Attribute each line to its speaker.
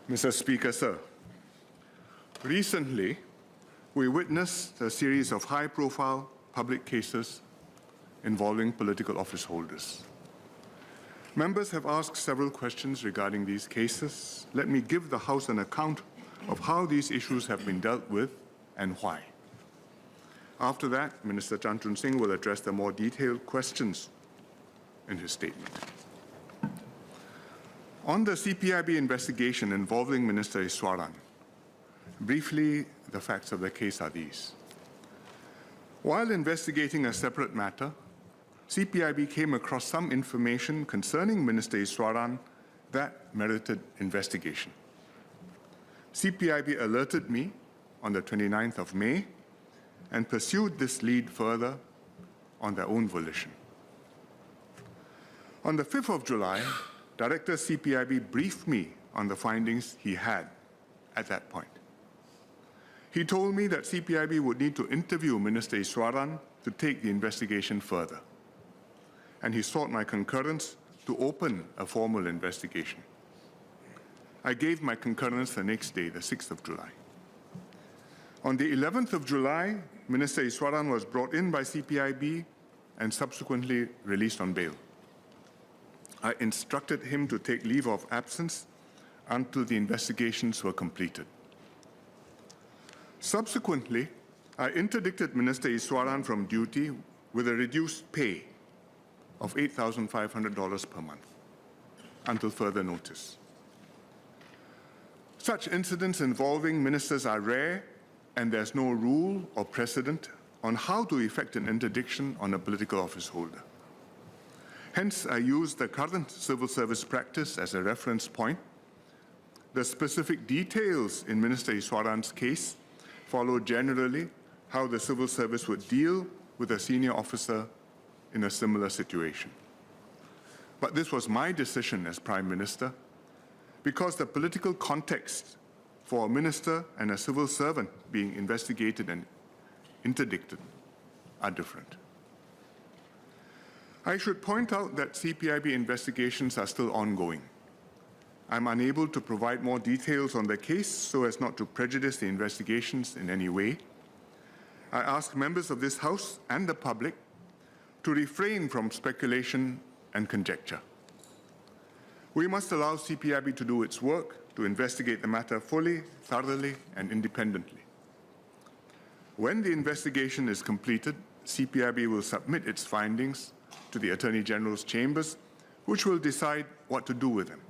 Speaker 1: Mr. Speaker, sir, recently we witnessed a series of high-profile public cases involving political office holders. Members have asked several questions regarding these cases. Let me give the House an account of how these issues have been dealt with and why. After that, Minister Chan Chun Sing will address the more detailed questions in his statement. On the CPIB investigation involving Minister Iswaran, briefly, the facts of the case are these. While investigating a separate matter, CPIB came across some information concerning Minister Iswaran that merited investigation. CPIB alerted me on the 29th of May and pursued this lead further on their own volition. On the 5th of July, Director CPIB briefed me on the findings he had at that point. He told me that CPIB would need to interview Minister Iswaran to take the investigation further, and he sought my concurrence to open a formal investigation. I gave my concurrence the next day, the 6th of July. On the 11th of July, Minister Iswaran was brought in by CPIB and subsequently released on bail. I instructed him to take leave of absence until the investigations were completed. Subsequently, I interdicted Minister Iswaran from duty with a reduced pay of $8,500 per month until further notice. Such incidents involving ministers are rare, and there's no rule or precedent on how to effect an interdiction on a political office holder. Hence, I use the current civil service practice as a reference point. The specific details in Minister Iswaran's case follow generally how the civil service would deal with a senior officer in a similar situation. But this was my decision as Prime Minister because the political context for a minister and a civil servant being investigated and interdicted are different. I should point out that CPIB investigations are still ongoing. I'm unable to provide more details on the case so as not to prejudice the investigations in any way. I ask members of this House and the public to refrain from speculation and conjecture. We must allow CPIB to do its work to investigate the matter fully, thoroughly, and independently. When the investigation is completed, CPIB will submit its findings to the Attorney General's chambers, which will decide what to do with them.